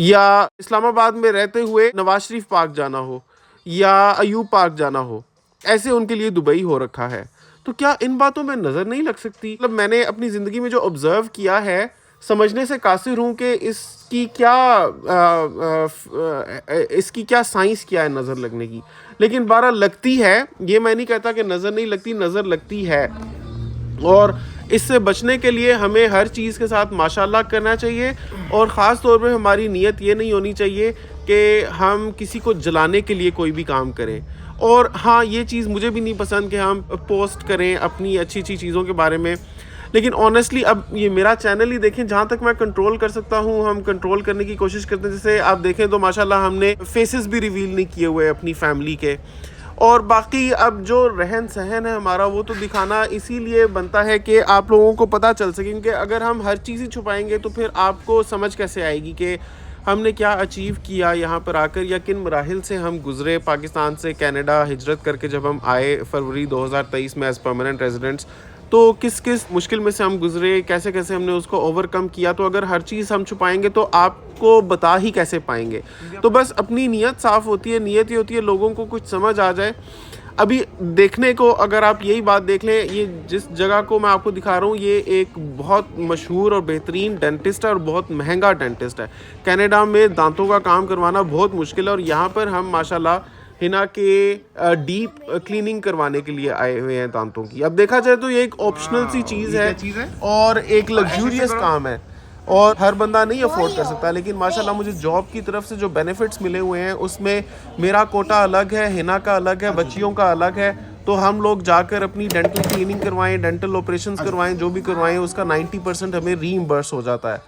یا اسلام آباد میں رہتے ہوئے نواز شریف پارک جانا ہو یا ایوب پارک جانا ہو، ایسے ان کے لیے دبئی ہو رکھا ہے. تو کیا ان باتوں میں نظر نہیں لگ سکتی؟ مطلب میں نے اپنی زندگی میں جو آبزرو کیا ہے، سمجھنے سے قاصر ہوں کہ اس کی کیا سائنس کیا ہے نظر لگنے کی. لیکن بہرحال لگتی ہے، یہ میں نہیں کہتا کہ نظر نہیں لگتی، نظر لگتی ہے. اور اس سے بچنے کے لیے ہمیں ہر چیز کے ساتھ ماشاءاللہ کرنا چاہیے، اور خاص طور پہ ہماری نیت یہ نہیں ہونی چاہیے کہ ہم کسی کو جلانے کے لیے کوئی بھی کام کریں. اور ہاں، یہ چیز مجھے بھی نہیں پسند کہ ہم پوسٹ کریں اپنی اچھی اچھی چیزوں کے بارے میں. لیکن آنیسٹلی اب یہ میرا چینل ہی دیکھیں، جہاں تک میں کنٹرول کر سکتا ہوں ہم کنٹرول کرنے کی کوشش کرتے ہیں. جیسے آپ دیکھیں تو ماشاءاللہ ہم نے فیسز بھی ریویل نہیں کیے ہوئے اپنی فیملی کے. اور باقی اب جو رہن سہن ہے ہمارا، وہ تو دکھانا اسی لیے بنتا ہے کہ آپ لوگوں کو پتہ چل سکے. کیونکہ اگر ہم ہر چیز ہی چھپائیں گے تو پھر آپ کو سمجھ کیسے آئے گی کہ ہم نے کیا اچیو کیا یہاں پر آ کر، یا کن مراحل سے ہم گزرے پاکستان سے کینیڈا ہجرت کر کے جب ہم آئے فروری 2023 میں ایز پرماننٹ ریزیڈنٹس. تو کس کس مشکل میں سے ہم گزرے، کیسے کیسے ہم نے اس کو اوور کم کیا. تو اگر ہر چیز ہم چھپائیں گے تو آپ کو بتا ہی کیسے پائیں گے. تو بس اپنی نیت صاف ہوتی ہے، نیت یہ ہوتی ہے لوگوں کو کچھ سمجھ آ جائے. ابھی دیکھنے کو اگر آپ یہی بات دیکھ لیں، یہ جس جگہ کو میں آپ کو دکھا رہا ہوں، یہ ایک بہت مشہور اور بہترین ڈینٹسٹ ہے اور بہت مہنگا ڈینٹسٹ ہے. کینیڈا میں دانتوں کا کام کروانا بہت مشکل ہے، اور یہاں پر ہم ماشاءاللہ ہنا کے ڈیپ کلیننگ کروانے کے لیے آئے ہوئے ہیں دانتوں کی. اب دیکھا جائے تو یہ ایک آپشنل سی چیز ہے اور ایک لگزوریس کام ہے، اور ہر بندہ نہیں افورڈ کر سکتا. لیکن ماشاءاللہ مجھے جاب کی طرف سے جو بینیفٹس ملے ہوئے ہیں، اس میں میرا کوٹا الگ ہے، ہنا کا الگ ہے، بچیوں کا الگ ہے. تو ہم لوگ جا کر اپنی ڈینٹل کلیننگ کروائیں، ڈینٹل آپریشنز کروائیں، جو بھی کروائیں، اس کا 90% ہمیں ری امبرس ہو جاتا ہے.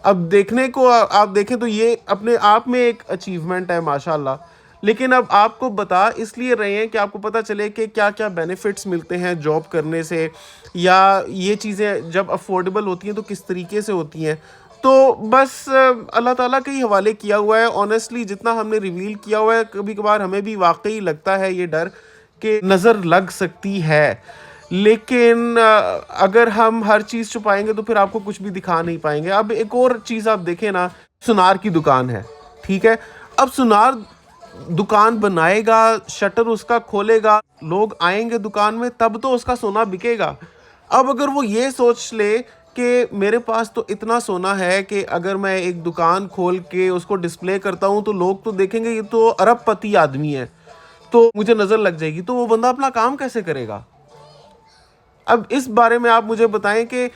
اب دیکھنے کو آپ دیکھیں تو یہ اپنے آپ میں ایک اچیومنٹ ہے ماشاءاللہ. لیکن اب آپ کو بتا اس لیے رہے ہیں کہ آپ کو پتہ چلے کہ کیا کیا بینیفٹس ملتے ہیں جاب کرنے سے، یا یہ چیزیں جب افورڈیبل ہوتی ہیں تو کس طریقے سے ہوتی ہیں. تو بس اللہ تعالیٰ کے ہی حوالے کیا ہوا ہے. آنیسٹلی جتنا ہم نے ریویل کیا ہوا ہے، کبھی کبھار ہمیں بھی واقعی لگتا ہے یہ ڈر کہ نظر لگ سکتی ہے. لیکن اگر ہم ہر چیز چھپائیں گے تو پھر آپ کو کچھ بھی دکھا نہیں پائیں گے. اب ایک اور چیز آپ دیکھیں نا، سونار کی دکان ہے، ٹھیک ہے. اب سونار دکان بنائے گا، شٹر اس کا کھولے گا، لوگ آئیں گے دکان میں، تب تو اس کا سونا بکے گا. اب اگر وہ یہ سوچ لے کہ میرے پاس تو اتنا سونا ہے کہ اگر میں ایک دکان کھول کے اس کو ڈسپلے کرتا ہوں تو لوگ تو دیکھیں گے یہ تو ارب پتی آدمی ہے، تو مجھے نظر لگ جائے گی. تو وہ بندہ اپنا کام کیسے کرے گا؟ اب اس بارے میں آپ مجھے بتائیں کہ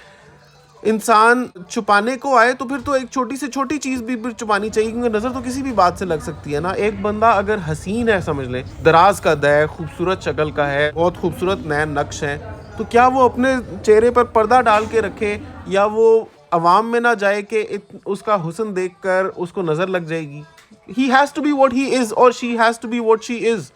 انسان چھپانے کو آئے تو پھر تو ایک چھوٹی سے چھوٹی چیز بھی پھر چھپانی چاہیے، کیونکہ نظر تو کسی بھی بات سے لگ سکتی ہے نا. ایک بندہ اگر حسین ہے، سمجھ لیں دراز قد ہے، خوبصورت شکل کا ہے، بہت خوبصورت نئے نقش ہیں، تو کیا وہ اپنے چہرے پر پردہ ڈال کے رکھے، یا وہ عوام میں نہ جائے کہ اس کا حسن دیکھ کر اس کو نظر لگ جائے گی؟ He has to be what he is اور she has to be what she is.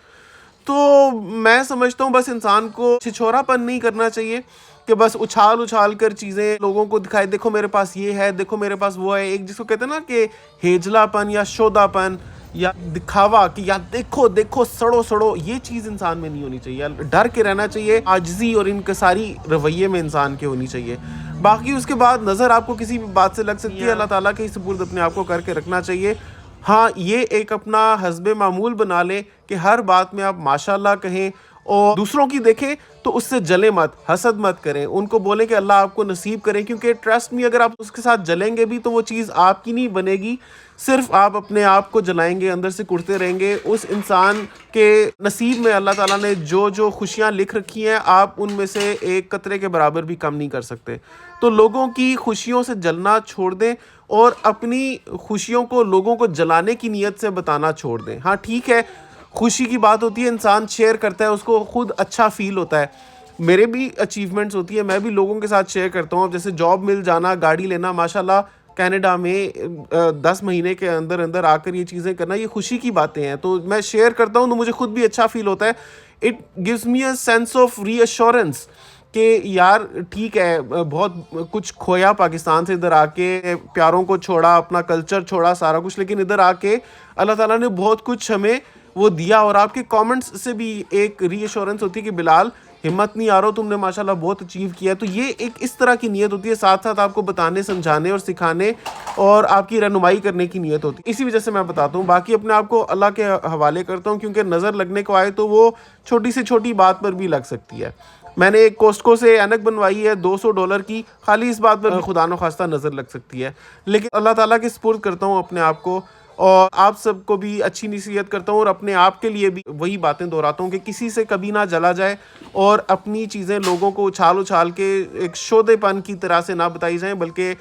تو میں سمجھتا ہوں بس انسان کو چھچورا پن نہیں کرنا چاہیے کہ بس اچھال اچھال کر چیزیں لوگوں کو دکھائے، دیکھو میرے پاس یہ ہے، دیکھو میرے پاس وہ ہے. ایک جس کو کہتے ہیں نا کہ ہیجلا پن یا شودا پن یا دکھاوا، کہ یا دیکھو دیکھو سڑو سڑو، یہ چیز انسان میں نہیں ہونی چاہیے. ڈر کے رہنا چاہیے، عاجزی اور انکساری رویے میں انسان کے ہونی چاہیے. باقی اس کے بعد نظر آپ کو کسی بھی بات سے لگ سکتی ہے، اللہ تعالیٰ کے سپرد اپنے آپ کو کر کے رکھنا چاہیے. ہاں، یہ ایک اپنا حسب معمول بنا لیں کہ ہر بات میں آپ ماشاءاللہ کہیں، اور دوسروں کی دیکھیں تو اس سے جلیں مت، حسد مت کریں، ان کو بولیں کہ اللہ آپ کو نصیب کریں. کیونکہ ٹرسٹ می، اگر آپ اس کے ساتھ جلیں گے بھی تو وہ چیز آپ کی نہیں بنے گی، صرف آپ اپنے آپ کو جلائیں گے، اندر سے کڑتے رہیں گے. اس انسان کے نصیب میں اللہ تعالیٰ نے جو جو خوشیاں لکھ رکھی ہیں، آپ ان میں سے ایک قطرے کے برابر بھی کم نہیں کر سکتے. تو لوگوں کی خوشیوں سے جلنا چھوڑ دیں، اور اپنی خوشیوں کو لوگوں کو جلانے کی نیت سے بتانا چھوڑ دیں. ہاں ٹھیک ہے، خوشی کی بات ہوتی ہے، انسان شیئر کرتا ہے، اس کو خود اچھا فیل ہوتا ہے. میرے بھی اچیومنٹس ہوتی ہے، میں بھی لوگوں کے ساتھ شیئر کرتا ہوں. اب جیسے جاب مل جانا، گاڑی لینا، ماشاءاللہ کینیڈا میں 10 مہینے کے اندر اندر آ کر یہ چیزیں کرنا، یہ خوشی کی باتیں ہیں. تو میں شیئر کرتا ہوں تو مجھے خود بھی اچھا فیل ہوتا ہے. It gives me a sense of reassurance کہ یار ٹھیک ہے، بہت کچھ کھویا پاکستان سے، ادھر آ کے پیاروں کو چھوڑا، اپنا کلچر چھوڑا، سارا کچھ، لیکن ادھر آ کے اللہ تعالیٰ نے بہت کچھ ہمیں وہ دیا. اور آپ کے کامنٹس سے بھی ایک ری ایشورنس ہوتی ہے کہ بلال ہمت نہیں آ رہا ہو، تم نے ماشاءاللہ بہت اچیو کیا ہے. تو یہ ایک اس طرح کی نیت ہوتی ہے، ساتھ ساتھ آپ کو بتانے، سمجھانے اور سکھانے اور آپ کی رہنمائی کرنے کی نیت ہوتی ہے. اسی وجہ سے میں بتاتا ہوں. باقی اپنے آپ کو اللہ کے حوالے کرتا ہوں، کیونکہ نظر لگنے کو آئے تو وہ چھوٹی سے چھوٹی بات پر بھی لگ سکتی ہے. میں نے ایک کوسٹکو سے اینک بنوائی ہے $200 کی، خالی اس بات پر خدا نخواستہ نظر لگ سکتی ہے. لیکن اللہ تعالیٰ کے سپرد کرتا ہوں اپنے آپ کو، اور آپ سب کو بھی اچھی نصیحت کرتا ہوں، اور اپنے آپ کے لیے بھی وہی باتیں دہراتا ہوں کہ کسی سے کبھی نہ جلا جائے، اور اپنی چیزیں لوگوں کو اچھال کے ایک شودے پن کی طرح سے نہ بتائی جائیں، بلکہ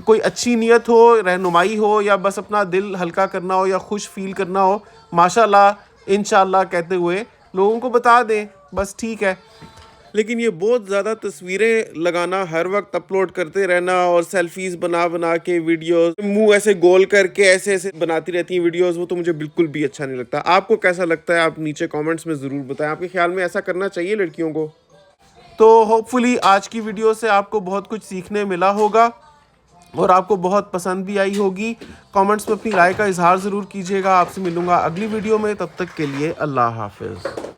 کوئی اچھی نیت ہو، رہنمائی ہو، یا بس اپنا دل ہلکا کرنا ہو یا خوش فیل کرنا ہو، ماشاءاللہ انشاءاللہ کہتے ہوئے لوگوں کو بتا دیں، بس ٹھیک ہے. لیکن یہ بہت زیادہ تصویریں لگانا، ہر وقت اپلوڈ کرتے رہنا، اور سیلفیز بنا کے ویڈیوز، منہ ایسے گول کر کے ایسے بناتی رہتی ہیں ویڈیوز، وہ تو مجھے بالکل بھی اچھا نہیں لگتا. آپ کو کیسا لگتا ہے؟ آپ نیچے کامنٹس میں ضرور بتائیں. آپ کے خیال میں ایسا کرنا چاہیے لڑکیوں کو؟ تو ہوپ فلی آج کی ویڈیو سے آپ کو بہت کچھ سیکھنے ملا ہوگا، اور آپ کو بہت پسند بھی آئی ہوگی. کامنٹس میں اپنی رائے کا اظہار ضرور کیجیے گا. آپ سے ملوں گا اگلی ویڈیو میں، تب تک کے لیے اللہ حافظ.